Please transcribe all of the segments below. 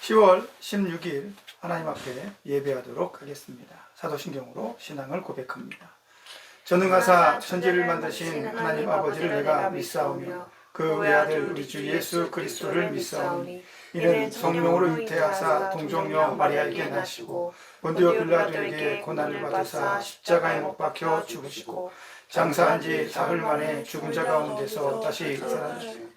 10월 16일 하나님 앞에 예배하도록 하겠습니다. 사도신경으로 신앙을 고백합니다. 전능하사 천지를 만드신 하나님 아버지를 내가 믿사오며 그 외아들 우리 주 예수 그리스도를 믿사오니 이는 성령으로 잉태하사 동정녀 마리아에게 나시고 본디오 빌라도에게 고난을 받으사 십자가에 못 박혀 죽으시고 장사한 지 사흘 만에 죽은 자 가운데서 다시 살아나시고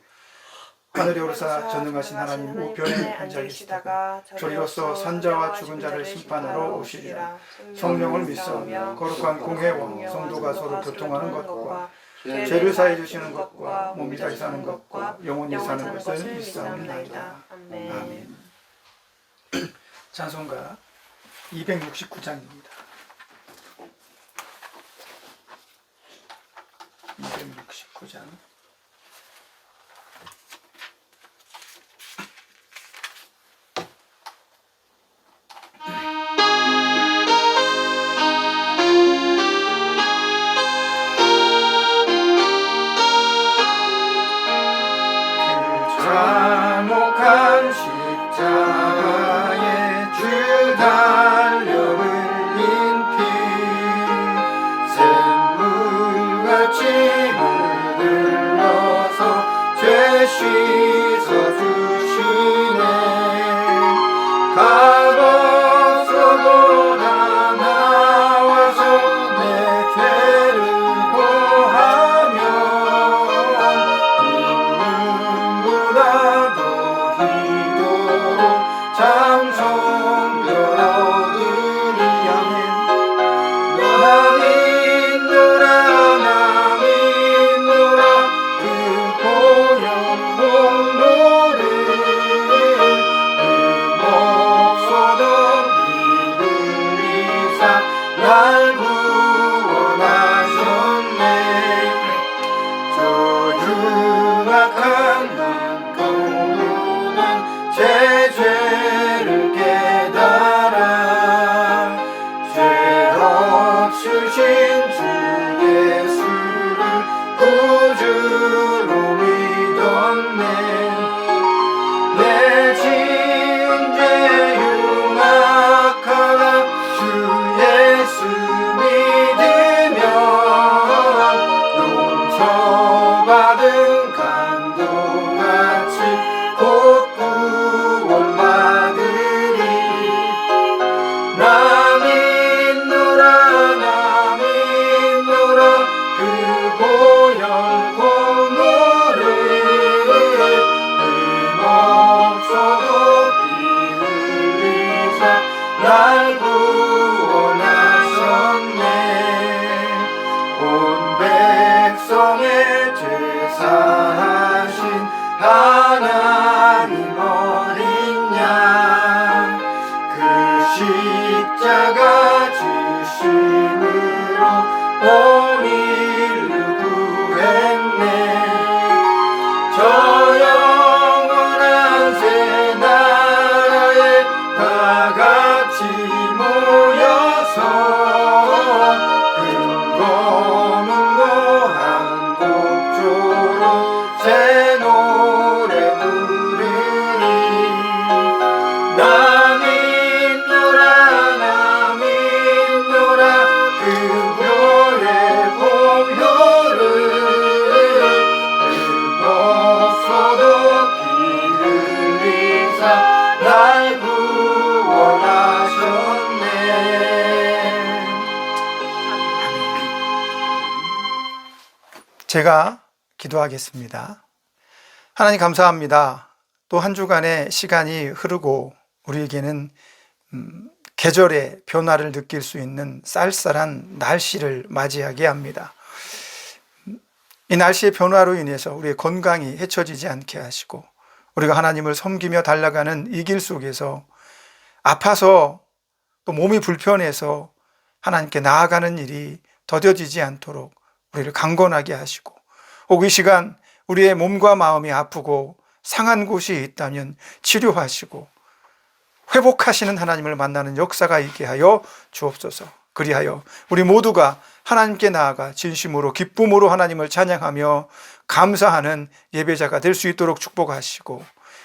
하늘에 오르사 전능하신 하나님 우편에 앉아 계시다가 저리로서 산자와 죽은 자를 심판하러 오시리라. 성령을 믿사오며 거룩한 공회와 성도가 서로 교통하는 것과 죄를 사해 주시는 것과 몸이 다시 사는 것과 영원히 사는 것을 믿사옵나이다. 아멘. 찬송가 269장입니다. 269장. 잔혹한 십자가에 주 달려 흘린 피 샘물같이 물들러서 죄 씻어주시네. 값없어도 다 나와서 내 죄를 고하며 날 구원하셨네. 저 흉악한 눈동로는 제 죄를 깨달아 죄 없으신 주 예수를 구주로 믿었네. 내 지은 죄 흉악하나 주 예수 믿으며 용서받은 감동같이 곧 구원받으리. 나 믿노라 나 믿노라 그 보혈 공로를 흠없어도 피 흘리사 날 구원하셨네. 온 백성의 죄 사하신 하나님 어린 양 그 십자가 지심으로 온 인류 구했네. 저 영원한 새 나라에 다 같이 모여서 근거 문고 한 곡조로 새 노래 부르리. 나 믿노라 나 믿노라 그 교회 공효를 흠없어도 피 흘리사 날 구원하셨네. 제가 기도하겠습니다. 하나님 감사합니다. 또 한 주간의 시간이 흐르고 우리에게는 계절의 변화를 느낄 수 있는 쌀쌀한 날씨를 맞이하게 합니다. 이 날씨의 변화로 인해서 우리의 건강이 해쳐지지 않게 하시고 우리가 하나님을 섬기며 달려가는 이 길 속에서 아파서 또 몸이 불편해서 하나님께 나아가는 일이 더뎌지지 않도록 우리를 강건하게 하시고 혹 이 시간 우리의 몸과 마음이 아프고 상한 곳이 있다면 치료하시고 회복하시는 하나님을 만나는 역사가 있게 하여 주옵소서. 그리하여 우리 모두가 하나님께 나아가 진심으로 기쁨으로 하나님을 찬양하며 감사하는 예배자가 될 수 있도록 축복하시고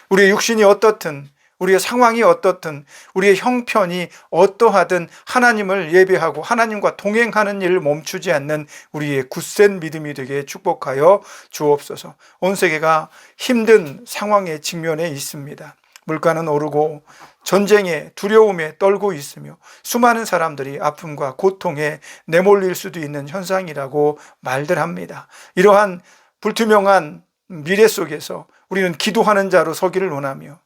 우리의 육신이 어떻든 우리의 상황이 어떻든 우리의 형편이 어떠하든 하나님을 예배하고 하나님과 동행하는 일을 멈추지 않는 우리의 굳센 믿음이 되게 축복하여 주옵소서. 온 세계가 힘든 상황에 직면해 있습니다. 물가는 오르고 전쟁에 두려움에 떨고 있으며 수많은 사람들이 아픔과 고통에 내몰릴 수도 있는 현상이라고 말들 합니다. 이러한 불투명한 미래 속에서 우리는 기도하는 자로 서기를 원하며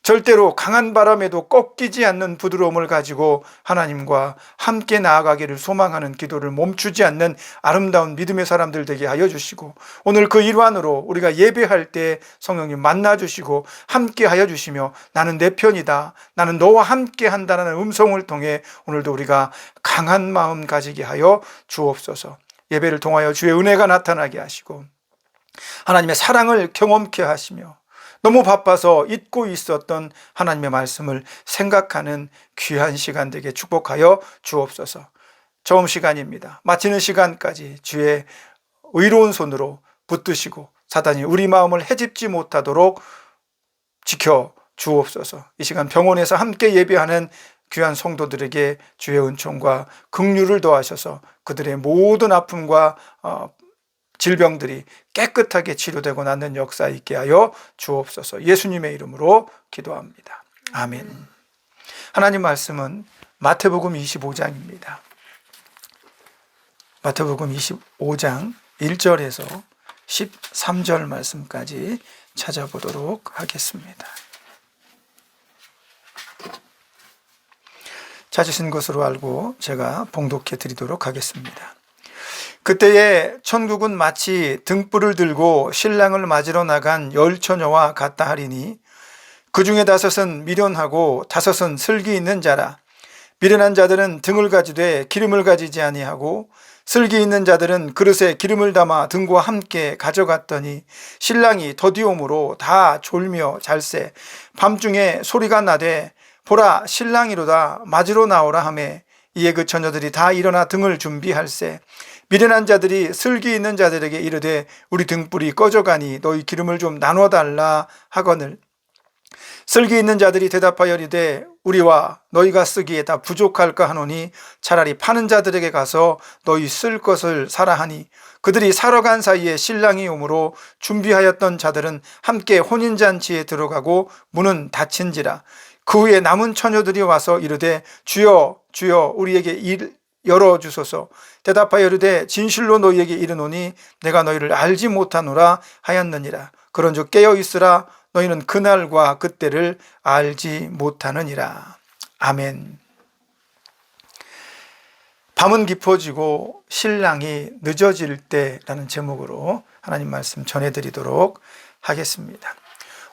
절대로 강한 바람에도 꺾이지 않는 부드러움을 가지고 하나님과 함께 나아가기를 소망하는 기도를 멈추지 않는 아름다운 믿음의 사람들 되게 하여 주시고, 오늘 그 일환으로 우리가 예배할 때 성령님 만나 주시고 함께 하여 주시며, 나는 내 편이다, 나는 너와 함께 한다는 음성을 통해 오늘도 우리가 강한 마음 가지게 하여 주옵소서. 예배를 통하여 주의 은혜가 나타나게 하시고 하나님의 사랑을 경험케 하시며 너무 바빠서 잊고 있었던 하나님의 말씀을 생각하는 귀한 시간 되게 축복하여 주옵소서. 처음 시간입니다. 마치는 시간까지 주의 의로운 손으로 붙드시고 사단이 우리 마음을 해집지 못하도록 지켜 주옵소서. 이 시간 병원에서 함께 예배하는 귀한 성도들에게 주의 은총과 긍휼을 더하셔서 그들의 모든 아픔과 질병들이 깨끗하게 치료되고 낫는 역사 있게 하여 주옵소서. 예수님의 이름으로 기도합니다. 아멘. 하나님 말씀은 마태복음 25장입니다. 마태복음 25장 1절에서 13절 말씀까지 찾아보도록 하겠습니다. 찾으신 것으로 알고 제가 봉독해 드리도록 하겠습니다. 그때에 천국은 마치 등불을 들고 신랑을 맞으러 나간 10처녀와 같다 하리니 그 중에 5은 미련하고 5은 슬기 있는 자라. 미련한 자들은 등을 가지되 기름을 가지지 아니하고 슬기 있는 자들은 그릇에 기름을 담아 등과 함께 가져갔더니 신랑이 더디옴으로 다 졸며 잘새. 밤중에 소리가 나되 보라 신랑이로다 맞으러 나오라 하매 이에 그 처녀들이 다 일어나 등을 준비할세. 미련한 자들이 슬기 있는 자들에게 이르되 우리 등불이 꺼져가니 너희 기름을 좀 나눠달라 하거늘 슬기 있는 자들이 대답하여 이르되 우리와 너희가 쓰기에 다 부족할까 하노니 차라리 파는 자들에게 가서 너희 쓸 것을 사라 하니 그들이 사러 간 사이에 신랑이 오므로 준비하였던 자들은 함께 혼인잔치에 들어가고 문은 닫힌지라. 그 후에 남은 처녀들이 와서 이르되 주여 주여 우리에게 일 열어주소서. 대답하여 이르되 진실로 너희에게 이르노니 내가 너희를 알지 못하노라 하였느니라. 그런즉 깨어있으라. 너희는 그날과 그때를 알지 못하느니라. 아멘. 밤은 깊어지고 신랑이 늦어질 때라는 제목으로 하나님 말씀 전해드리도록 하겠습니다.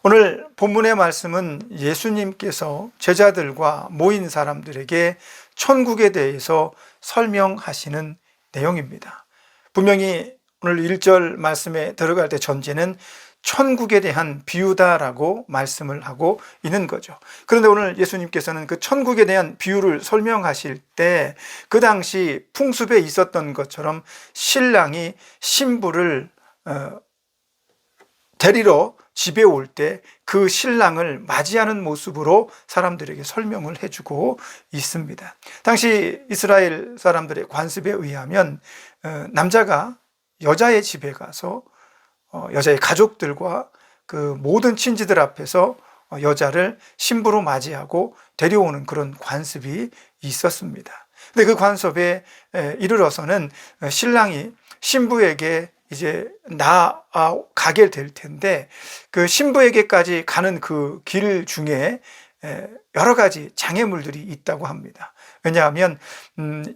오늘 본문의 말씀은 예수님께서 제자들과 모인 사람들에게 천국에 대해서 설명하시는 내용입니다. 분명히 오늘 1절 말씀에 들어갈 때 전제는 천국에 대한 비유다라고 말씀을 하고 있는 거죠. 그런데 오늘 예수님께서는 그 천국에 대한 비유를 설명하실 때 그 당시 풍습에 있었던 것처럼 신랑이 신부를 데리러 집에 올 때 그 신랑을 맞이하는 모습으로 사람들에게 설명을 해주고 있습니다. 당시 이스라엘 사람들의 관습에 의하면 남자가 여자의 집에 가서 여자의 가족들과 그 모든 친지들 앞에서 여자를 신부로 맞이하고 데려오는 그런 관습이 있었습니다. 근데 그 관습에 이르러서는 신랑이 신부에게 이제 나아가게 될 텐데 그 신부에게까지 가는 그 길 중에 여러 가지 장애물들이 있다고 합니다. 왜냐하면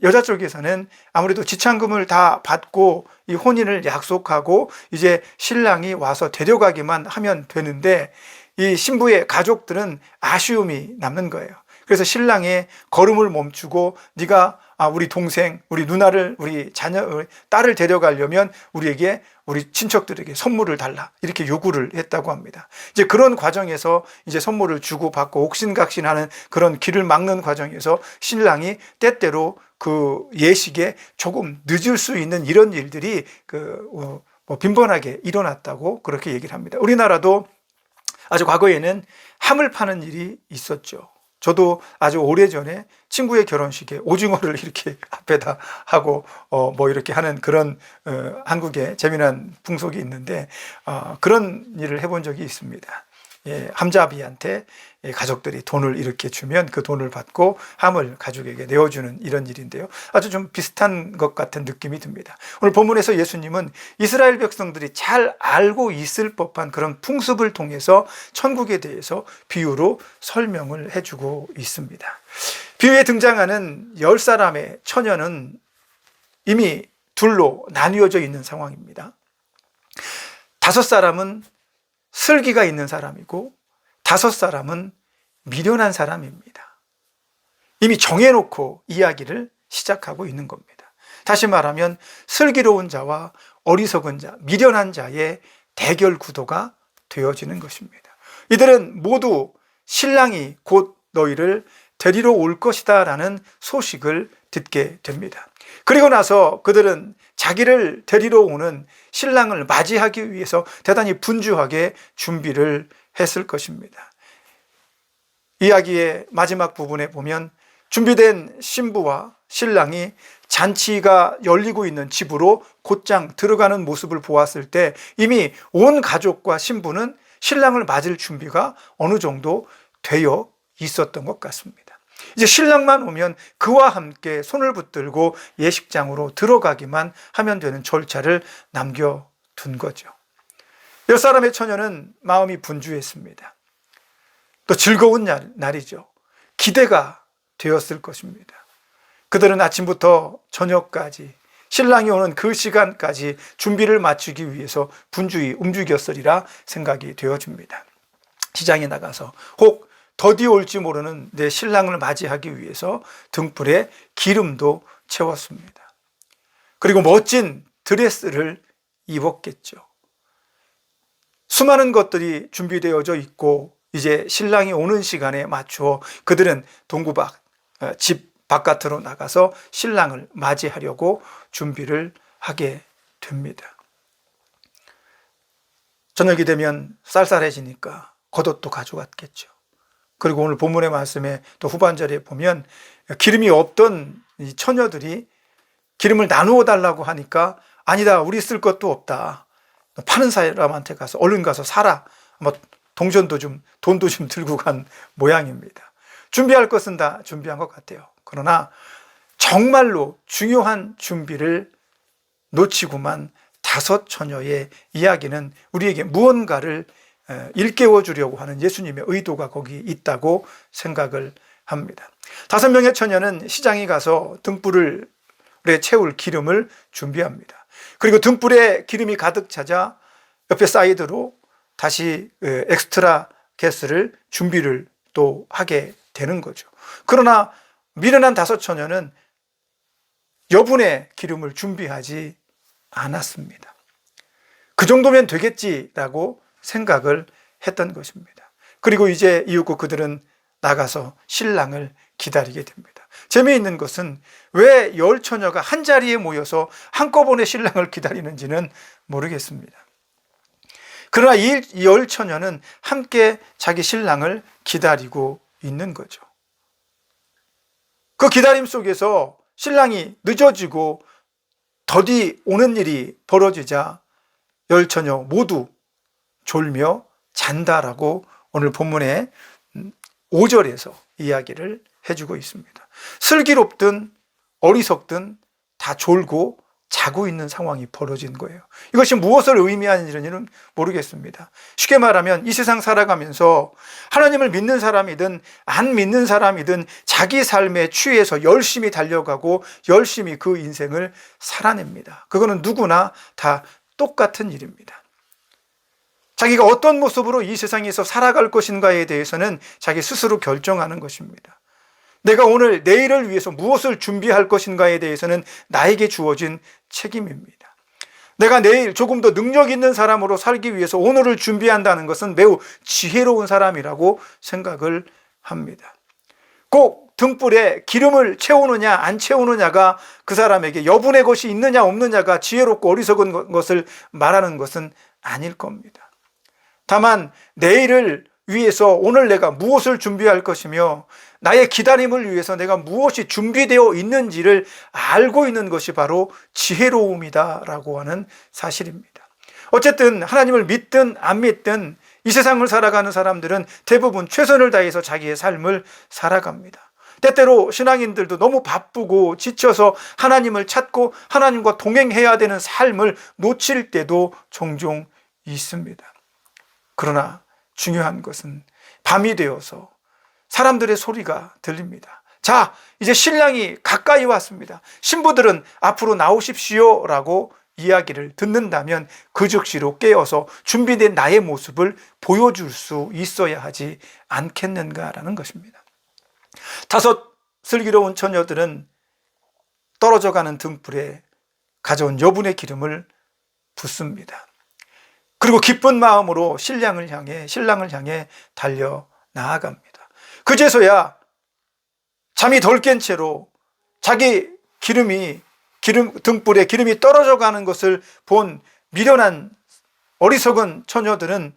여자 쪽에서는 아무래도 지참금을 다 받고 이 혼인을 약속하고 이제 신랑이 와서 데려가기만 하면 되는데 이 신부의 가족들은 아쉬움이 남는 거예요. 그래서 신랑의 걸음을 멈추고 네가 우리 동생, 우리 누나를, 우리 자녀, 우리 딸을 데려가려면 우리에게, 우리 친척들에게 선물을 달라. 이렇게 요구를 했다고 합니다. 이제 그런 과정에서 이제 선물을 주고받고 옥신각신하는 그런 길을 막는 과정에서 신랑이 때때로 그 예식에 조금 늦을 수 있는 이런 일들이 빈번하게 일어났다고 그렇게 얘기를 합니다. 우리나라도 아주 과거에는 함을 파는 일이 있었죠. 저도 아주 오래전에 친구의 결혼식에 오징어를 이렇게 앞에다 하고 뭐 이렇게 하는 그런 한국의 재미난 풍속이 있는데 그런 일을 해본 적이 있습니다. 예, 함잡이한테 가족들이 돈을 이렇게 주면 그 돈을 받고 함을 가족에게 내어주는 이런 일인데요. 아주 좀 비슷한 것 같은 느낌이 듭니다. 오늘 본문에서 예수님은 이스라엘 백성들이 잘 알고 있을 법한 그런 풍습을 통해서 천국에 대해서 비유로 설명을 해주고 있습니다. 비유에 등장하는 10사람의 처녀는 이미 둘로 나뉘어져 있는 상황입니다. 5사람은 슬기가 있는 사람이고 5사람은 미련한 사람입니다. 이미 정해놓고 이야기를 시작하고 있는 겁니다. 다시 말하면 슬기로운 자와 어리석은 자, 미련한 자의 대결 구도가 되어지는 것입니다. 이들은 모두 신랑이 곧 너희를 데리러 올 것이다 라는 소식을 듣게 됩니다. 그리고 나서 그들은 자기를 데리러 오는 신랑을 맞이하기 위해서 대단히 분주하게 준비를 했을 것입니다. 이야기의 마지막 부분에 보면 준비된 신부와 신랑이 잔치가 열리고 있는 집으로 곧장 들어가는 모습을 보았을 때 이미 온 가족과 신부는 신랑을 맞을 준비가 어느 정도 되어 있었던 것 같습니다. 이제 신랑만 오면 그와 함께 손을 붙들고 예식장으로 들어가기만 하면 되는 절차를 남겨둔 거죠. 10사람의 처녀는 마음이 분주했습니다. 또 즐거운 날이죠. 기대가 되었을 것입니다. 그들은 아침부터 저녁까지 신랑이 오는 그 시간까지 준비를 마치기 위해서 분주히 움직였으리라 생각이 되어집니다. 시장에 나가서 혹 더디 올지 모르는 내 신랑을 맞이하기 위해서 등불에 기름도 채웠습니다. 그리고 멋진 드레스를 입었겠죠. 수많은 것들이 준비되어져 있고 이제 신랑이 오는 시간에 맞추어 그들은 동구박 집 바깥으로 나가서 신랑을 맞이하려고 준비를 하게 됩니다. 저녁이 되면 쌀쌀해지니까 겉옷도 가져갔겠죠. 그리고 오늘 본문의 말씀에 또 후반절에 보면 기름이 없던 이 처녀들이 기름을 나누어 달라고 하니까 아니다, 우리 쓸 것도 없다. 파는 사람한테 가서 얼른 가서 사라. 뭐 동전도 좀 돈도 좀 들고 간 모양입니다. 준비할 것은 다 준비한 것 같아요. 그러나 정말로 중요한 준비를 놓치고만 5 처녀의 이야기는 우리에게 무언가를 일깨워 주려고 하는 예수님의 의도가 거기 있다고 생각을 합니다. 5명의 처녀는 시장에 가서 등불에 채울 기름을 준비합니다. 그리고 등불에 기름이 가득 차자 옆에 사이드로 다시 엑스트라 가스를 준비를 또 하게 되는 거죠. 그러나 미련한 5 처녀는 여분의 기름을 준비하지 않았습니다. 그 정도면 되겠지라고 생각을 했던 것입니다. 그리고 이제 이윽고 그들은 나가서 신랑을 기다리게 됩니다. 재미있는 것은 왜 10 처녀가 한 자리에 모여서 한꺼번에 신랑을 기다리는지는 모르겠습니다. 그러나 이 10 처녀는 함께 자기 신랑을 기다리고 있는 거죠. 그 기다림 속에서 신랑이 늦어지고 더디 오는 일이 벌어지자 10 처녀 모두 졸며 잔다라고 오늘 본문의 5절에서 이야기를 해주고 있습니다. 슬기롭든 어리석든 다 졸고 자고 있는 상황이 벌어진 거예요. 이것이 무엇을 의미하는지는 모르겠습니다. 쉽게 말하면 이 세상 살아가면서 하나님을 믿는 사람이든 안 믿는 사람이든 자기 삶에 취해서 열심히 달려가고 열심히 그 인생을 살아냅니다. 그거는 누구나 다 똑같은 일입니다. 자기가 어떤 모습으로 이 세상에서 살아갈 것인가에 대해서는 자기 스스로 결정하는 것입니다. 내가 오늘 내일을 위해서 무엇을 준비할 것인가에 대해서는 나에게 주어진 책임입니다. 내가 내일 조금 더 능력 있는 사람으로 살기 위해서 오늘을 준비한다는 것은 매우 지혜로운 사람이라고 생각을 합니다. 꼭 등불에 기름을 채우느냐 안 채우느냐가 그 사람에게 여분의 것이 있느냐 없느냐가 지혜롭고 어리석은 것을 말하는 것은 아닐 겁니다. 다만 내일을 위해서 오늘 내가 무엇을 준비할 것이며 나의 기다림을 위해서 내가 무엇이 준비되어 있는지를 알고 있는 것이 바로 지혜로움이다라고 하는 사실입니다. 어쨌든 하나님을 믿든 안 믿든 이 세상을 살아가는 사람들은 대부분 최선을 다해서 자기의 삶을 살아갑니다. 때때로 신앙인들도 너무 바쁘고 지쳐서 하나님을 찾고 하나님과 동행해야 되는 삶을 놓칠 때도 종종 있습니다. 그러나 중요한 것은 밤이 되어서 사람들의 소리가 들립니다. 자, 이제 신랑이 가까이 왔습니다. 신부들은 앞으로 나오십시오 라고 이야기를 듣는다면 그 즉시로 깨어서 준비된 나의 모습을 보여줄 수 있어야 하지 않겠는가라는 것입니다. 5 슬기로운 처녀들은 떨어져가는 등불에 가져온 여분의 기름을 붓습니다. 그리고 기쁜 마음으로 신랑을 향해 달려 나아갑니다. 그제서야 잠이 덜 깬 채로 자기 등불에 기름이 떨어져 가는 것을 본 미련한 어리석은 처녀들은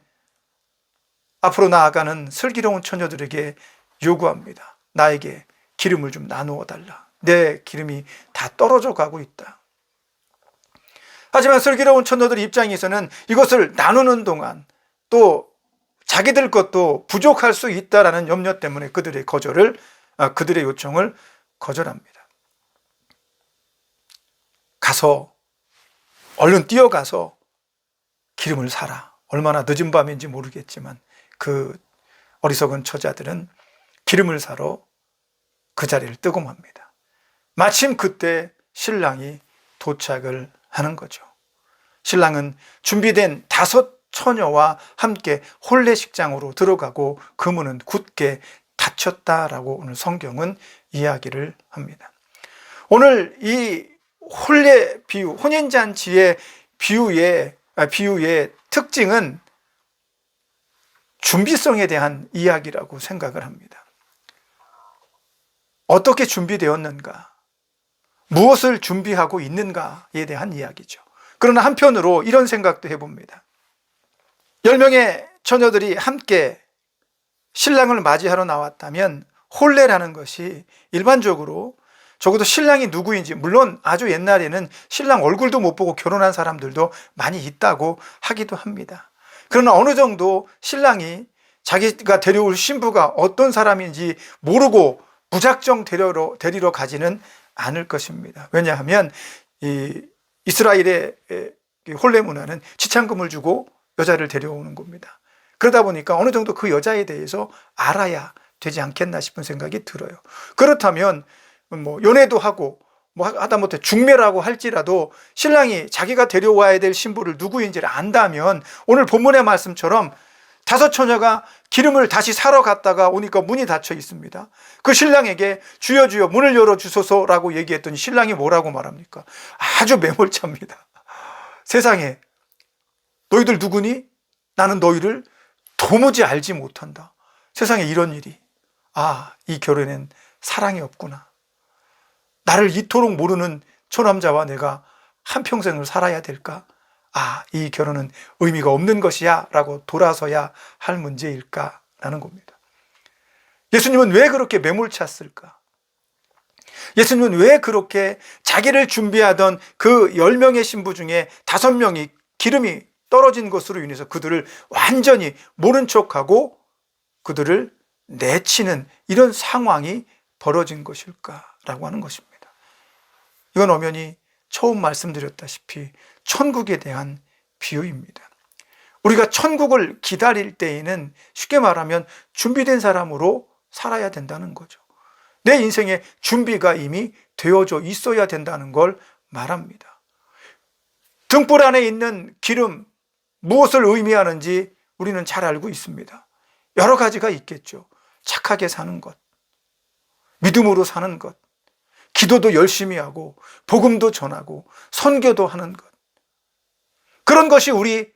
앞으로 나아가는 슬기로운 처녀들에게 요구합니다. 나에게 기름을 좀 나누어 달라. 내 기름이 다 떨어져 가고 있다. 하지만 슬기로운 처녀들 입장에서는 이것을 나누는 동안 또 자기들 것도 부족할 수 있다라는 염려 때문에 그들의 요청을 거절합니다. 얼른 뛰어가서 기름을 사라. 얼마나 늦은 밤인지 모르겠지만 그 어리석은 처자들은 기름을 사러 그 자리를 뜨고맙니다. 마침 그때 신랑이 도착을 하는 거죠. 신랑은 준비된 5 처녀와 함께 혼례식장으로 들어가고 그 문은 굳게 닫혔다라고 오늘 성경은 이야기를 합니다. 오늘 이 혼례 비유, 혼인잔치의 비유의 특징은 준비성에 대한 이야기라고 생각을 합니다. 어떻게 준비되었는가? 무엇을 준비하고 있는가에 대한 이야기죠. 그러나 한편으로 이런 생각도 해봅니다. 10명의 처녀들이 함께 신랑을 맞이하러 나왔다면 혼례라는 것이 일반적으로 적어도 신랑이 누구인지, 물론 아주 옛날에는 신랑 얼굴도 못 보고 결혼한 사람들도 많이 있다고 하기도 합니다. 그러나 어느 정도 신랑이 자기가 데려올 신부가 어떤 사람인지 모르고 무작정 데리러 가지는 않을 것입니다. 왜냐하면 이 이스라엘의 혼례 문화는 지참금을 주고 여자를 데려오는 겁니다. 그러다 보니까 어느 정도 그 여자에 대해서 알아야 되지 않겠나 싶은 생각이 들어요. 그렇다면 연애도 하고 하다못해 중매라고 할지라도 신랑이 자기가 데려와야 될 신부를 누구인지를 안다면 오늘 본문의 말씀처럼 5 처녀가 기름을 다시 사러 갔다가 오니까 문이 닫혀 있습니다. 그 신랑에게 주여 주여 문을 열어주소서라고 얘기했더니 신랑이 뭐라고 말합니까? 아주 매몰차입니다. 세상에 너희들 누구니? 나는 너희를 도무지 알지 못한다. 세상에 이런 일이. 이 결혼엔 사랑이 없구나. 나를 이토록 모르는 처남자와 내가 한평생을 살아야 될까? 이 결혼은 의미가 없는 것이야 라고 돌아서야 할 문제일까라는 겁니다. 예수님은 왜 그렇게 매몰찼을까? 예수님은 왜 그렇게 자기를 준비하던 그 10명의 신부 중에 5명이 기름이 떨어진 것으로 인해서 그들을 완전히 모른 척하고 그들을 내치는 이런 상황이 벌어진 것일까라고 하는 것입니다. 이건 엄연히 처음 말씀드렸다시피 천국에 대한 비유입니다. 우리가 천국을 기다릴 때에는 쉽게 말하면 준비된 사람으로 살아야 된다는 거죠. 내 인생에 준비가 이미 되어져 있어야 된다는 걸 말합니다. 등불 안에 있는 기름, 무엇을 의미하는지 우리는 잘 알고 있습니다. 여러 가지가 있겠죠. 착하게 사는 것, 믿음으로 사는 것, 기도도 열심히 하고 복음도 전하고 선교도 하는 것, 그런 것이 우리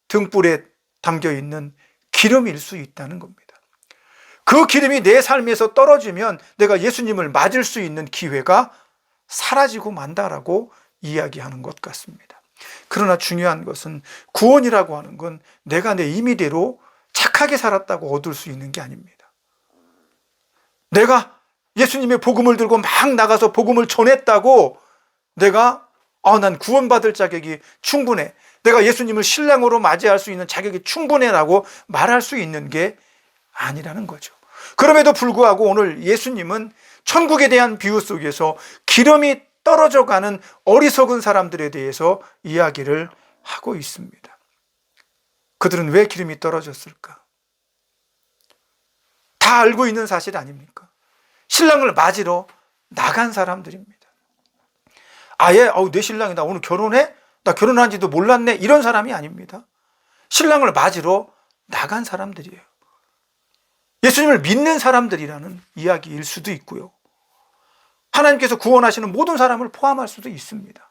등불에 담겨있는 기름일 수 있다는 겁니다. 그 기름이 내 삶에서 떨어지면 내가 예수님을 맞을 수 있는 기회가 사라지고 만다라고 이야기하는 것 같습니다. 그러나 중요한 것은 구원이라고 하는 건 내가 내 임의대로 착하게 살았다고 얻을 수 있는 게 아닙니다. 내가 예수님의 복음을 들고 막 나가서 복음을 전했다고 내가 난 구원받을 자격이 충분해, 내가 예수님을 신랑으로 맞이할 수 있는 자격이 충분해라고 말할 수 있는 게 아니라는 거죠. 그럼에도 불구하고 오늘 예수님은 천국에 대한 비유 속에서 기름이 떨어져 가는 어리석은 사람들에 대해서 이야기를 하고 있습니다. 그들은 왜 기름이 떨어졌을까? 다 알고 있는 사실 아닙니까? 신랑을 맞으러 나간 사람들입니다. 아예 내 신랑이다, 오늘 결혼해? 나 결혼한지도 몰랐네, 이런 사람이 아닙니다. 신랑을 맞으러 나간 사람들이에요. 예수님을 믿는 사람들이라는 이야기일 수도 있고요, 하나님께서 구원하시는 모든 사람을 포함할 수도 있습니다.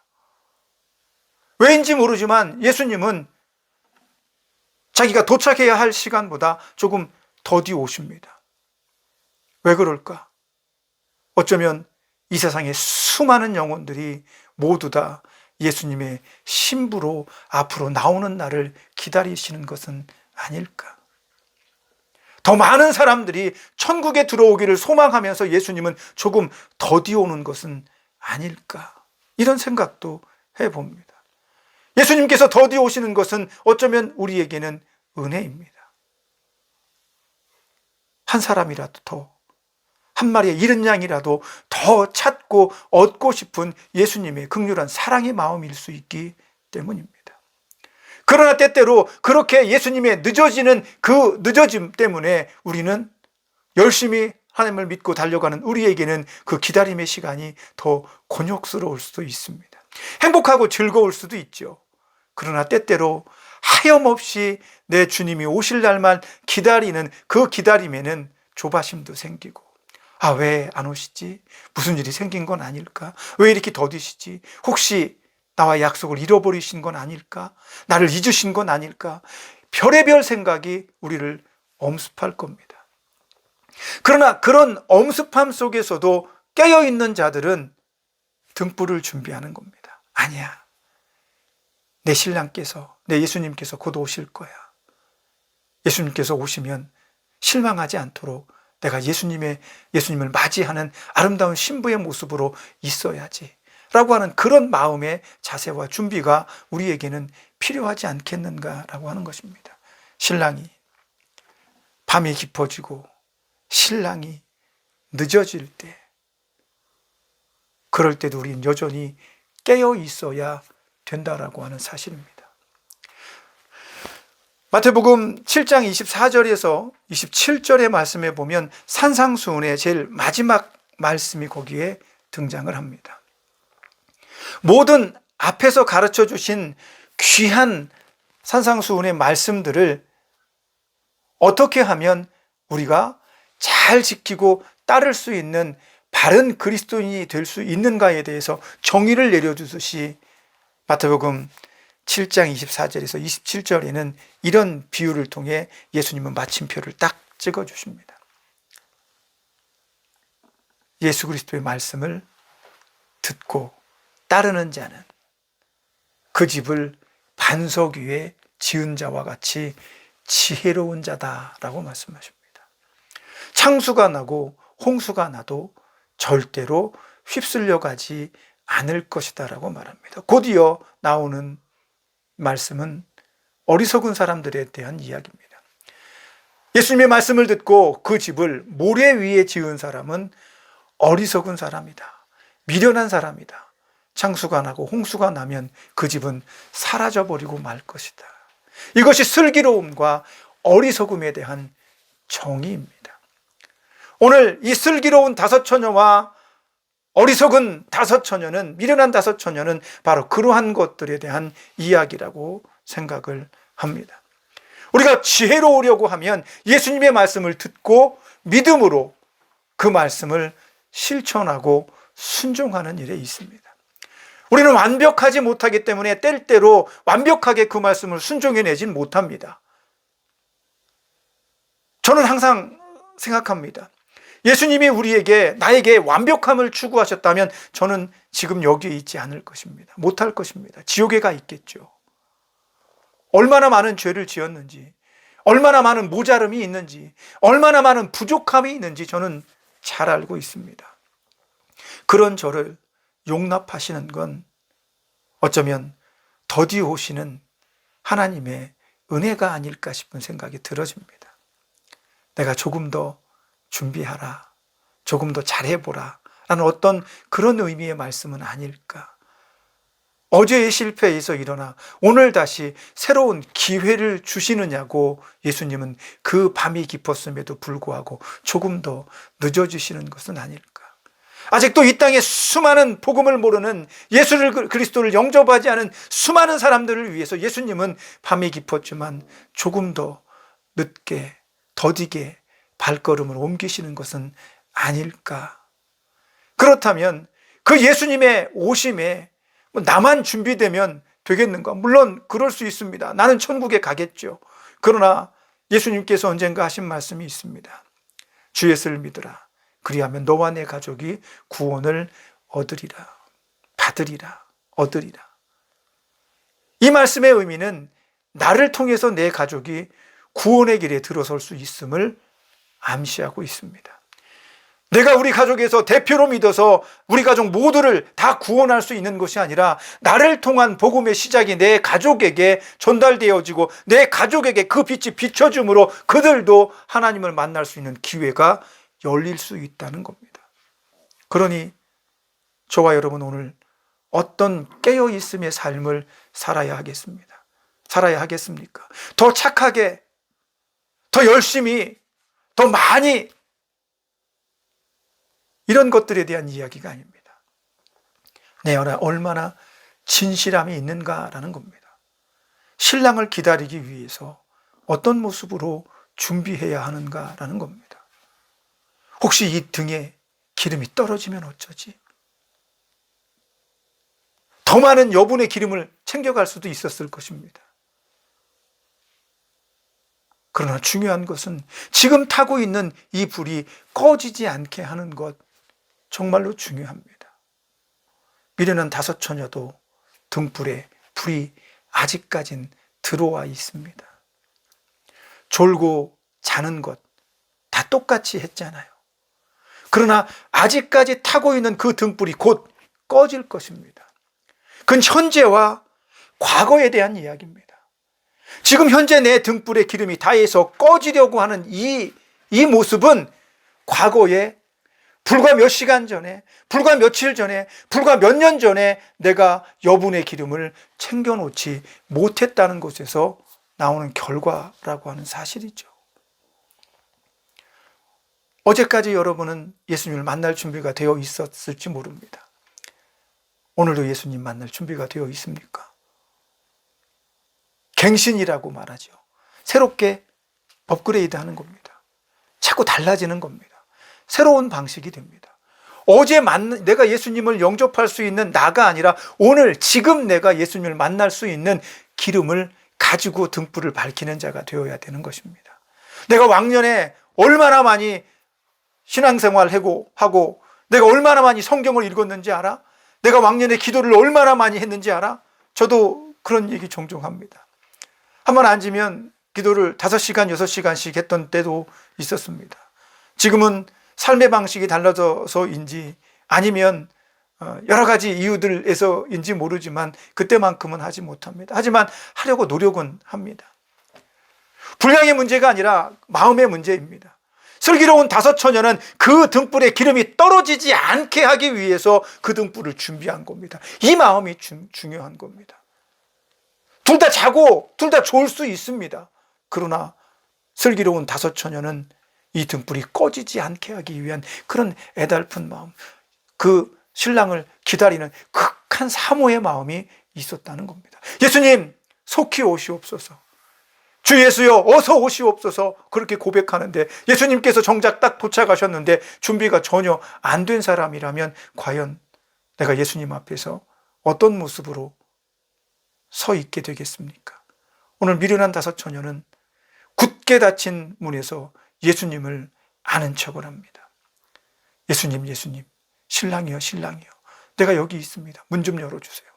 왜인지 모르지만 예수님은 자기가 도착해야 할 시간보다 조금 더디 오십니다. 왜 그럴까? 어쩌면 이 세상의 수많은 영혼들이 모두 다 예수님의 신부로 앞으로 나오는 날을 기다리시는 것은 아닐까? 더 많은 사람들이 천국에 들어오기를 소망하면서 예수님은 조금 더디 오는 것은 아닐까? 이런 생각도 해봅니다. 예수님께서 더디 오시는 것은 어쩌면 우리에게는 은혜입니다. 한 사람이라도 더, 한 마리의 잃은 양이라도 더 찾고 얻고 싶은 예수님의 긍휼한 사랑의 마음일 수 있기 때문입니다. 그러나 때때로 그렇게 예수님의 늦어지는 그 늦어짐 때문에 우리는 열심히 하나님을 믿고 달려가는 우리에게는 그 기다림의 시간이 더 곤욕스러울 수도 있습니다. 행복하고 즐거울 수도 있죠. 그러나 때때로 하염없이 내 주님이 오실 날만 기다리는 그 기다림에는 조바심도 생기고, 왜 안 오시지? 무슨 일이 생긴 건 아닐까? 왜 이렇게 더디시지? 혹시 나와 약속을 잃어버리신 건 아닐까? 나를 잊으신 건 아닐까? 별의별 생각이 우리를 엄습할 겁니다. 그러나 그런 엄습함 속에서도 깨어있는 자들은 등불을 준비하는 겁니다. 아니야, 내 신랑께서, 내 예수님께서 곧 오실 거야. 예수님께서 오시면 실망하지 않도록 내가 예수님을 맞이하는 아름다운 신부의 모습으로 있어야지 라고 하는 그런 마음의 자세와 준비가 우리에게는 필요하지 않겠는가라고 하는 것입니다. 신랑이 밤이 깊어지고 신랑이 늦어질 때, 그럴 때도 우리는 여전히 깨어 있어야 된다라고 하는 사실입니다. 마태복음 7장 24절에서 27절의 말씀에 보면 산상수훈의 제일 마지막 말씀이 거기에 등장을 합니다. 모든 앞에서 가르쳐 주신 귀한 산상수훈의 말씀들을 어떻게 하면 우리가 잘 지키고 따를 수 있는 바른 그리스도인이 될 수 있는가에 대해서 정의를 내려주듯이 마태복음 7장 24절에서 27절에는 이런 비유를 통해 예수님은 마침표를 딱 찍어주십니다. 예수 그리스도의 말씀을 듣고 따르는 자는 그 집을 반석 위에 지은 자와 같이 지혜로운 자다라고 말씀하십니다. 창수가 나고 홍수가 나도 절대로 휩쓸려 가지 않을 것이다라고 말합니다. 곧이어 나오는 말씀은 어리석은 사람들에 대한 이야기입니다. 예수님의 말씀을 듣고 그 집을 모래 위에 지은 사람은 어리석은 사람이다, 미련한 사람이다. 창수가 나고 홍수가 나면 그 집은 사라져버리고 말 것이다. 이것이 슬기로움과 어리석음에 대한 정의입니다. 오늘 이 슬기로운 다섯 처녀와 어리석은 다섯 처녀는, 미련한 다섯 처녀는 바로 그러한 것들에 대한 이야기라고 생각을 합니다. 우리가 지혜로우려고 하면 예수님의 말씀을 듣고 믿음으로 그 말씀을 실천하고 순종하는 일에 있습니다. 우리는 완벽하지 못하기 때문에 때때로 완벽하게 그 말씀을 순종해내진 못합니다. 저는 항상 생각합니다. 예수님이 우리에게, 나에게 완벽함을 추구하셨다면 저는 지금 여기에 있지 않을 것입니다. 못할 것입니다. 지옥에 가 있겠죠. 얼마나 많은 죄를 지었는지, 얼마나 많은 모자름이 있는지, 얼마나 많은 부족함이 있는지 저는 잘 알고 있습니다. 그런 저를 용납하시는 건 어쩌면 더디 오시는 하나님의 은혜가 아닐까 싶은 생각이 들어집니다. 내가 조금 더 준비하라, 조금 더 잘해보라 라는 어떤 그런 의미의 말씀은 아닐까. 어제의 실패에서 일어나 오늘 다시 새로운 기회를 주시느냐고 예수님은 그 밤이 깊었음에도 불구하고 조금 더 늦어지시는 것은 아닐까. 아직도 이 땅에 수많은 복음을 모르는, 예수 그리스도를 영접하지 않은 수많은 사람들을 위해서 예수님은 밤이 깊었지만 조금 더 늦게, 더디게 발걸음을 옮기시는 것은 아닐까. 그렇다면 그 예수님의 오심에 나만 준비되면 되겠는가? 물론 그럴 수 있습니다. 나는 천국에 가겠죠. 그러나 예수님께서 언젠가 하신 말씀이 있습니다. 주 예수를 믿으라. 그리하면 너와 내 가족이 구원을 얻으리라. 받으리라. 얻으리라. 이 말씀의 의미는 나를 통해서 내 가족이 구원의 길에 들어설 수 있음을 암시하고 있습니다. 내가 우리 가족에서 대표로 믿어서 우리 가족 모두를 다 구원할 수 있는 것이 아니라 나를 통한 복음의 시작이 내 가족에게 전달되어지고 내 가족에게 그 빛이 비춰줌으로 그들도 하나님을 만날 수 있는 기회가 열릴 수 있다는 겁니다. 그러니 저와 여러분 오늘 어떤 깨어있음의 삶을 살아야 하겠습니다. 살아야 하겠습니까? 더 착하게, 더 열심히, 더 많이, 이런 것들에 대한 이야기가 아닙니다. 내 안에 얼마나 진실함이 있는가라는 겁니다. 신랑을 기다리기 위해서 어떤 모습으로 준비해야 하는가라는 겁니다. 혹시 이 등에 기름이 떨어지면 어쩌지? 더 많은 여분의 기름을 챙겨갈 수도 있었을 것입니다. 그러나 중요한 것은 지금 타고 있는 이 불이 꺼지지 않게 하는 것, 정말로 중요합니다. 미련한 다섯 처녀도 등불에 불이 아직까진 들어와 있습니다. 졸고 자는 것 다 똑같이 했잖아요. 그러나 아직까지 타고 있는 그 등불이 곧 꺼질 것입니다. 그건 현재와 과거에 대한 이야기입니다. 지금 현재 내 등불에 기름이 다해서 꺼지려고 하는 이 모습은 과거에 불과 몇 시간 전에, 불과 며칠 전에, 불과 몇 년 전에 내가 여분의 기름을 챙겨놓지 못했다는 것에서 나오는 결과라고 하는 사실이죠. 어제까지 여러분은 예수님을 만날 준비가 되어 있었을지 모릅니다. 오늘도 예수님 만날 준비가 되어 있습니까? 갱신이라고 말하죠. 새롭게 업그레이드 하는 겁니다. 자꾸 달라지는 겁니다. 새로운 방식이 됩니다. 어제 내가 예수님을 영접할 수 있는 나가 아니라 오늘 지금 내가 예수님을 만날 수 있는 기름을 가지고 등불을 밝히는 자가 되어야 되는 것입니다. 내가 왕년에 얼마나 많이 신앙생활을 하고 내가 얼마나 많이 성경을 읽었는지 알아? 내가 왕년에 기도를 얼마나 많이 했는지 알아? 저도 그런 얘기 종종 합니다. 한번 앉으면 기도를 5시간, 6시간씩 했던 때도 있었습니다. 지금은 삶의 방식이 달라져서인지 아니면 여러 가지 이유들에서인지 모르지만 그때만큼은 하지 못합니다. 하지만 하려고 노력은 합니다. 분량의 문제가 아니라 마음의 문제입니다. 슬기로운 다섯 처녀는 그 등불에 기름이 떨어지지 않게 하기 위해서 그 등불을 준비한 겁니다. 이 마음이 중요한 겁니다. 둘 다 자고 둘 다 좋을 수 있습니다. 그러나 슬기로운 다섯 처녀는 이 등불이 꺼지지 않게 하기 위한 그런 애달픈 마음, 그 신랑을 기다리는 극한 사모의 마음이 있었다는 겁니다. 예수님 속히 오시옵소서, 주 예수여 어서 오시옵소서, 그렇게 고백하는데 예수님께서 정작 딱 도착하셨는데 준비가 전혀 안 된 사람이라면 과연 내가 예수님 앞에서 어떤 모습으로 서 있게 되겠습니까? 오늘 미련한 다섯 처녀는 굳게 닫힌 문에서 예수님을 아는 척을 합니다. 예수님, 예수님, 신랑이요, 신랑이요. 내가 여기 있습니다. 문 좀 열어주세요.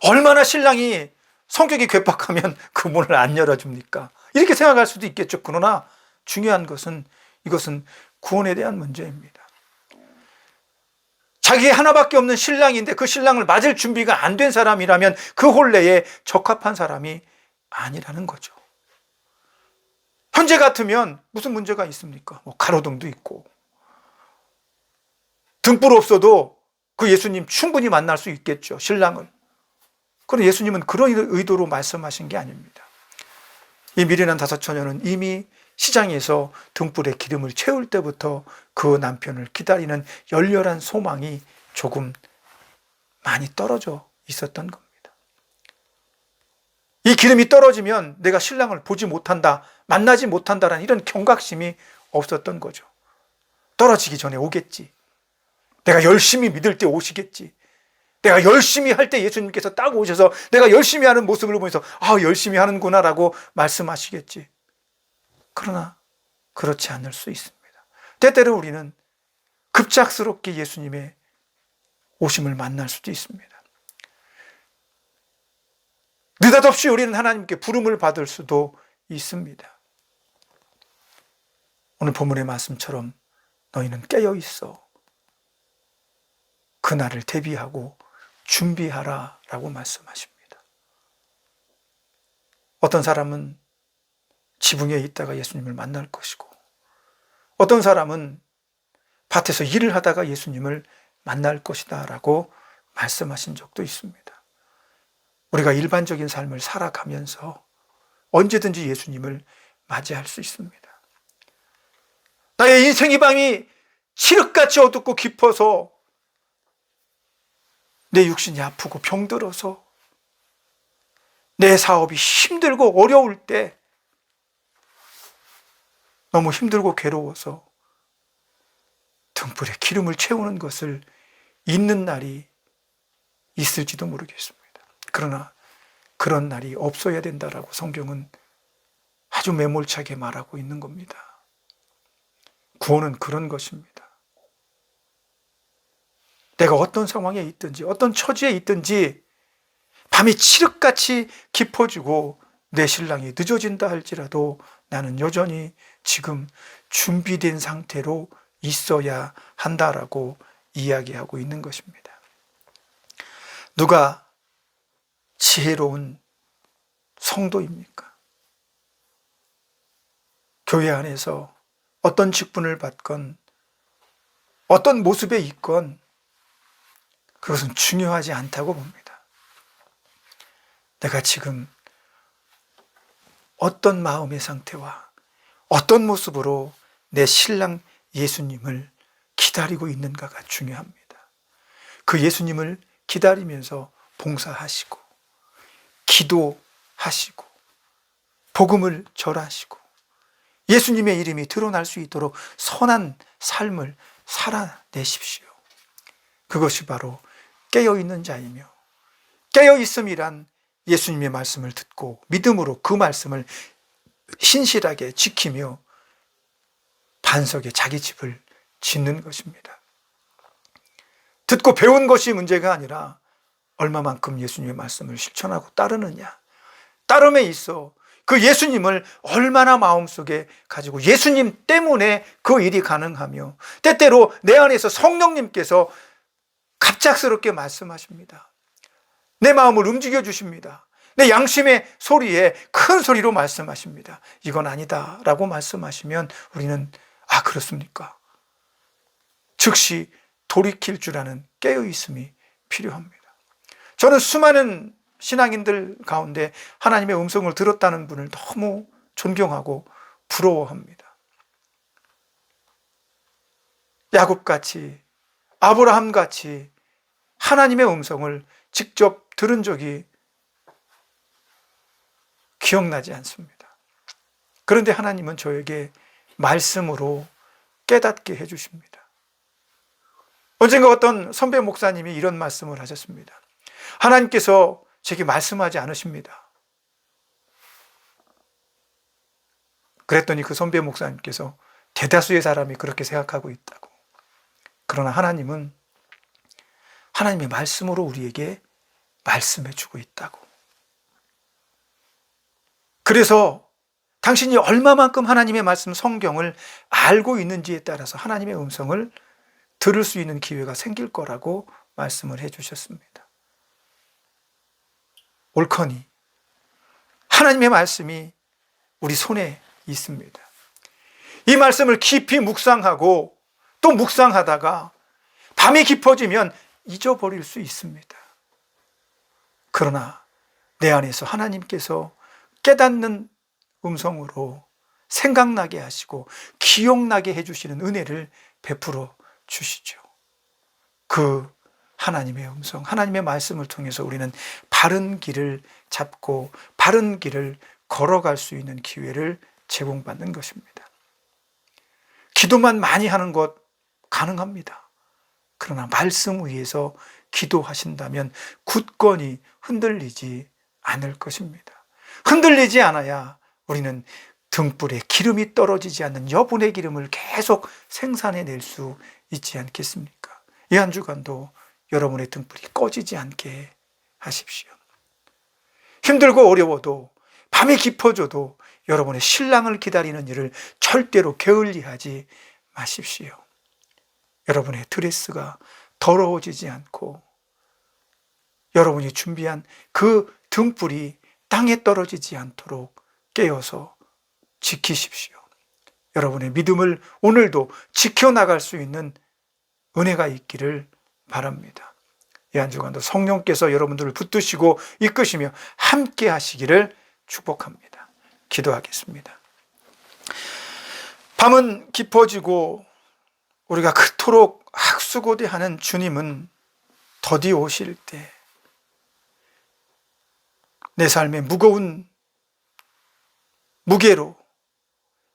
얼마나 신랑이 성격이 괴팍하면 그 문을 안 열어줍니까? 이렇게 생각할 수도 있겠죠. 그러나 중요한 것은 이것은 구원에 대한 문제입니다. 자기 하나밖에 없는 신랑인데 그 신랑을 맞을 준비가 안 된 사람이라면 그 혼례에 적합한 사람이 아니라는 거죠. 현재 같으면 무슨 문제가 있습니까? 뭐 가로등도 있고 등불 없어도 그 예수님 충분히 만날 수 있겠죠, 신랑을. 그런데 예수님은 그런 의도로 말씀하신 게 아닙니다. 이 미련한 다섯 처녀는 이미 시장에서 등불에 기름을 채울 때부터 그 남편을 기다리는 열렬한 소망이 조금 많이 떨어져 있었던 겁니다. 이 기름이 떨어지면 내가 신랑을 보지 못한다, 만나지 못한다라는 이런 경각심이 없었던 거죠. 떨어지기 전에 오겠지. 내가 열심히 믿을 때 오시겠지. 내가 열심히 할 때 예수님께서 딱 오셔서 내가 열심히 하는 모습을 보면서 열심히 하는구나 라고 말씀하시겠지. 그러나 그렇지 않을 수 있습니다. 때때로 우리는 급작스럽게 예수님의 오심을 만날 수도 있습니다. 느닷없이 우리는 하나님께 부름을 받을 수도 있습니다. 오늘 본문의 말씀처럼 너희는 깨어 있어 그날을 대비하고 준비하라 라고 말씀하십니다. 어떤 사람은 지붕에 있다가 예수님을 만날 것이고 어떤 사람은 밭에서 일을 하다가 예수님을 만날 것이다 라고 말씀하신 적도 있습니다. 우리가 일반적인 삶을 살아가면서 언제든지 예수님을 맞이할 수 있습니다. 나의 인생의 밤이 칠흑같이 어둡고 깊어서 내 육신이 아프고 병들어서 내 사업이 힘들고 어려울 때 너무 힘들고 괴로워서 등불에 기름을 채우는 것을 잊는 날이 있을지도 모르겠습니다. 그러나 그런 날이 없어야 된다라고 성경은 아주 매몰차게 말하고 있는 겁니다. 구원은 그런 것입니다. 내가 어떤 상황에 있든지 어떤 처지에 있든지 밤이 칠흑같이 깊어지고 내 신랑이 늦어진다 할지라도 나는 여전히 지금 준비된 상태로 있어야 한다라고 이야기하고 있는 것입니다. 누가 지혜로운 성도입니까? 교회 안에서 어떤 직분을 받건 어떤 모습에 있건 그것은 중요하지 않다고 봅니다. 내가 지금 어떤 마음의 상태와 어떤 모습으로 내 신랑 예수님을 기다리고 있는가가 중요합니다. 그 예수님을 기다리면서 봉사하시고 기도하시고 복음을 전하시고 예수님의 이름이 드러날 수 있도록 선한 삶을 살아내십시오. 그것이 바로 깨어있는 자이며 깨어있음이란 예수님의 말씀을 듣고 믿음으로 그 말씀을 신실하게 지키며 반석에 자기 집을 짓는 것입니다. 듣고 배운 것이 문제가 아니라 얼마만큼 예수님의 말씀을 실천하고 따르느냐, 따름에 있어 그 예수님을 얼마나 마음속에 가지고 예수님 때문에 그 일이 가능하며 때때로 내 안에서 성령님께서 갑작스럽게 말씀하십니다. 내 마음을 움직여 주십니다. 내 양심의 소리에 큰 소리로 말씀하십니다. 이건 아니다 라고 말씀하시면 우리는 그렇습니까? 즉시 돌이킬 줄 아는 깨어있음이 필요합니다. 저는 수많은 신앙인들 가운데 하나님의 음성을 들었다는 분을 너무 존경하고 부러워합니다. 야곱같이 아브라함같이 하나님의 음성을 직접 들은 적이 기억나지 않습니다. 그런데 하나님은 저에게 말씀으로 깨닫게 해주십니다. 언젠가 어떤 선배 목사님이 이런 말씀을 하셨습니다. 하나님께서 제게 말씀하지 않으십니다. 그랬더니 그 선배 목사님께서 대다수의 사람이 그렇게 생각하고 있다고. 그러나 하나님은 하나님의 말씀으로 우리에게 말씀해 주고 있다고. 그래서 당신이 얼마만큼 하나님의 말씀 성경을 알고 있는지에 따라서 하나님의 음성을 들을 수 있는 기회가 생길 거라고 말씀을 해 주셨습니다. 옳거니 하나님의 말씀이 우리 손에 있습니다. 이 말씀을 깊이 묵상하고 또 묵상하다가 밤이 깊어지면 잊어버릴 수 있습니다. 그러나 내 안에서 하나님께서 깨닫는 음성으로 생각나게 하시고 기억나게 해주시는 은혜를 베풀어 주시죠. 그 하나님의 음성, 하나님의 말씀을 통해서 우리는 바른 길을 잡고 바른 길을 걸어갈 수 있는 기회를 제공받는 것입니다. 기도만 많이 하는 것 가능합니다. 그러나 말씀 위에서 기도하신다면 굳건히 흔들리지 않을 것입니다. 흔들리지 않아야 우리는 등불에 기름이 떨어지지 않는 여분의 기름을 계속 생산해낼 수 있지 않겠습니까? 이 한 주간도 여러분의 등불이 꺼지지 않게 하십시오. 힘들고 어려워도 밤이 깊어져도 여러분의 신랑을 기다리는 일을 절대로 게을리하지 마십시오. 여러분의 드레스가 더러워지지 않고 여러분이 준비한 그 등불이 땅에 떨어지지 않도록 깨어서 지키십시오. 여러분의 믿음을 오늘도 지켜나갈 수 있는 은혜가 있기를 바랍니다. 이 한 주간도 성령께서 여러분들을 붙드시고 이끄시며 함께 하시기를 축복합니다. 기도하겠습니다. 밤은 깊어지고 우리가 그토록 학수고대하는 주님은 더디 오실 때 내 삶의 무거운 무게로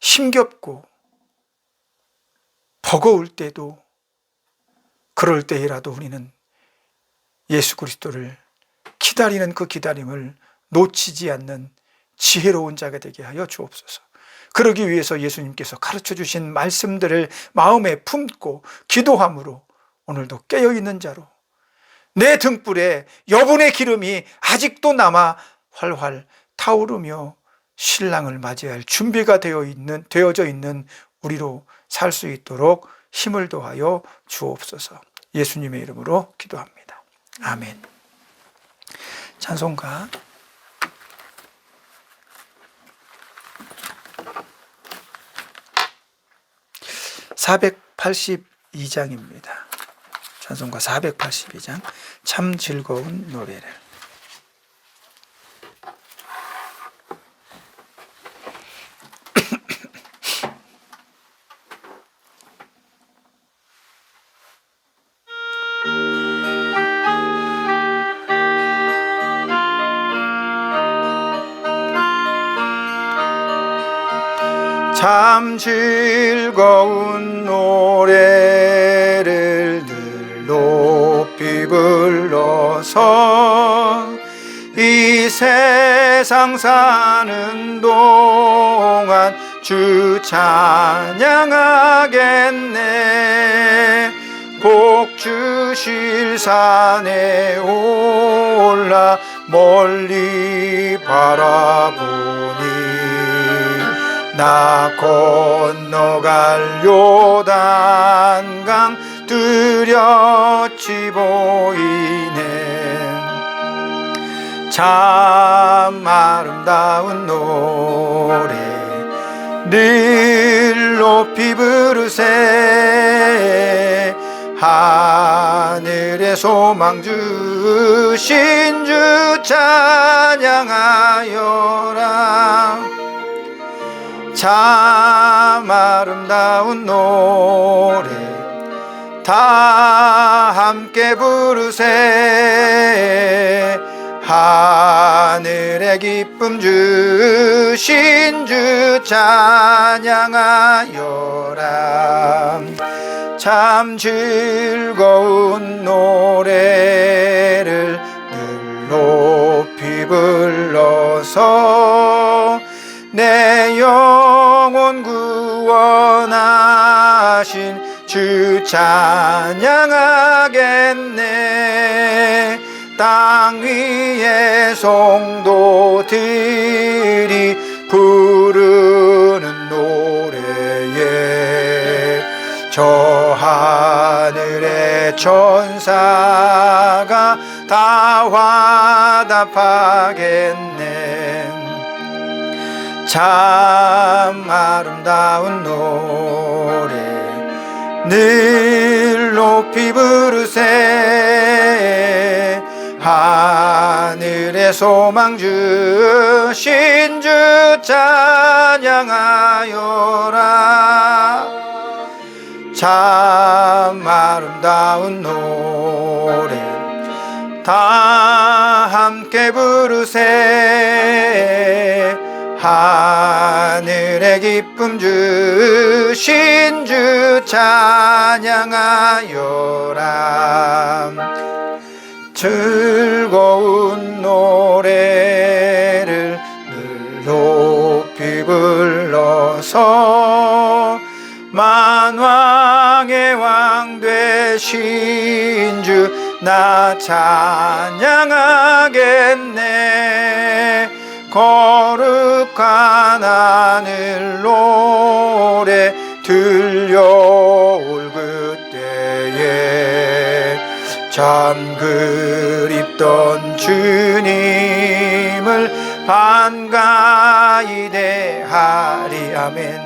힘겹고 버거울 때도 그럴 때이라도 우리는 예수 그리스도를 기다리는 그 기다림을 놓치지 않는 지혜로운 자가 되게 하여 주옵소서. 그러기 위해서 예수님께서 가르쳐 주신 말씀들을 마음에 품고 기도함으로 오늘도 깨어있는 자로 내 등불에 여분의 기름이 아직도 남아 활활 타오르며 신랑을 맞이할 준비가 되어져 있는 우리로 살 수 있도록 힘을 더하여 주옵소서. 예수님의 이름으로 기도합니다. 아멘. 찬송가 482장입니다. 찬송가 482장 참 즐거운 노래를. 참 즐거운 노래를 늘 높이 불러서 이 세상 사는 동안 주 찬양하겠네. 복 주실 산에 올라 멀리 바라보니 나 건너갈 요단강 뚜렷이 보이네. 참 아름다운 노래 늘 높이 부르세. 하늘의 소망 주신 주 찬양하여라. 참 아름다운 노래 다 함께 부르세. 하늘의 기쁨 주신 주 찬양하여라. 참 즐거운 노래를 늘 높이 불러서 내 영혼 구원하신 주 찬양하겠네. 땅 위의 성도들이 부르는 노래에 저 하늘의 천사가 다 화답하겠네. 참 아름다운 노래 늘 높이 부르세. 하늘의 소망 주신 주 찬양하여라. 참 아름다운 노래 다 함께 부르세. 하늘의 기쁨 주신 주 찬양하여라. 즐거운 노래를 늘 높이 불러서 만왕의 왕 되신 주 나 찬양하겠네. 거룩한 하늘 노래 들려올 그때에 참 그립던 주님을 반가이 대하리. 아멘.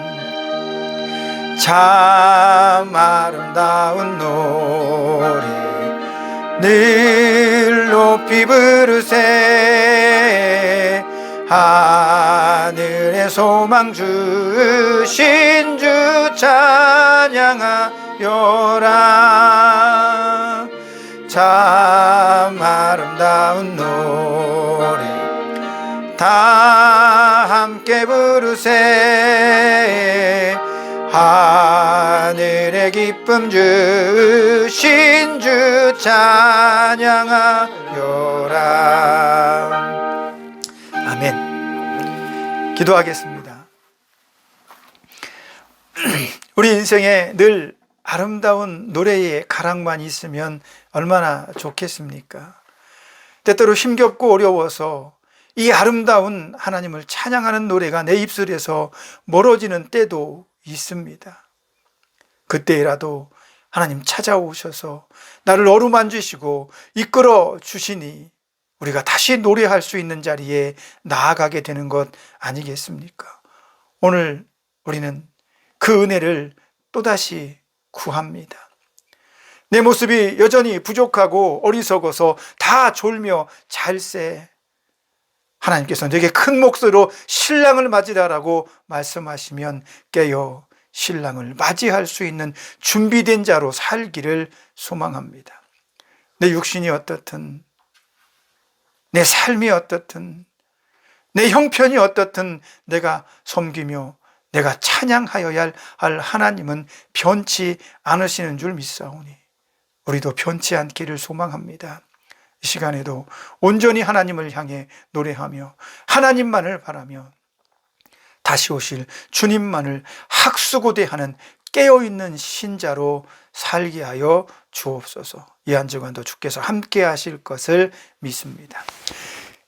참 아름다운 노래 늘 높이 부르세. 하늘의 소망 주신 주 찬양하여라. 참 아름다운 노래 다 함께 부르세. 하늘의 기쁨 주신 주 찬양하여라. 아멘. 기도하겠습니다. 우리 인생에 늘 아름다운 노래의 가락만 있으면 얼마나 좋겠습니까? 때때로 힘겹고 어려워서 이 아름다운 하나님을 찬양하는 노래가 내 입술에서 멀어지는 때도 있습니다. 그때라도 하나님 찾아오셔서 나를 어루만지시고 이끌어 주시니 우리가 다시 노래할 수 있는 자리에 나아가게 되는 것 아니겠습니까? 오늘 우리는 그 은혜를 또다시 구합니다. 내 모습이 여전히 부족하고 어리석어서 다 졸며 잘세. 하나님께서 내게 큰 목소리로 신랑을 맞이하라고 말씀하시면 깨어 신랑을 맞이할 수 있는 준비된 자로 살기를 소망합니다. 내 육신이 어떻든, 내 삶이 어떻든, 내 형편이 어떻든 내가 섬기며 내가 찬양하여야 할 하나님은 변치 않으시는 줄 믿사오니 우리도 변치 않기를 소망합니다. 이 시간에도 온전히 하나님을 향해 노래하며 하나님만을 바라며 다시 오실 주님만을 학수고대하는 깨어있는 신자로 살게 하여 주옵소서. 이 한 주간도 주께서 함께 하실 것을 믿습니다.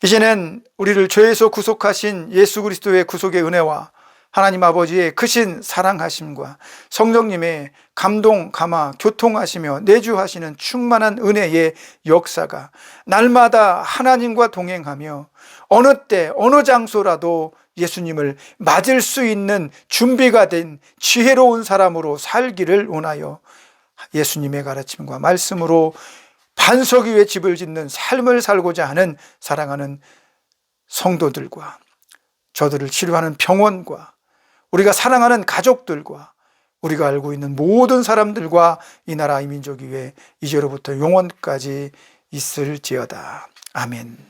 이제는 우리를 죄에서 구속하신 예수 그리스도의 구속의 은혜와 하나님 아버지의 크신 사랑하심과 성령님의 감동, 감화, 교통하시며 내주하시는 충만한 은혜의 역사가 날마다 하나님과 동행하며 어느 때 어느 장소라도 예수님을 맞을 수 있는 준비가 된 지혜로운 사람으로 살기를 원하여 예수님의 가르침과 말씀으로 반석 위에 집을 짓는 삶을 살고자 하는 사랑하는 성도들과 저들을 치료하는 병원과 우리가 사랑하는 가족들과 우리가 알고 있는 모든 사람들과 이 나라 이 민족 위에 이제로부터 영원까지 있을지어다. 아멘.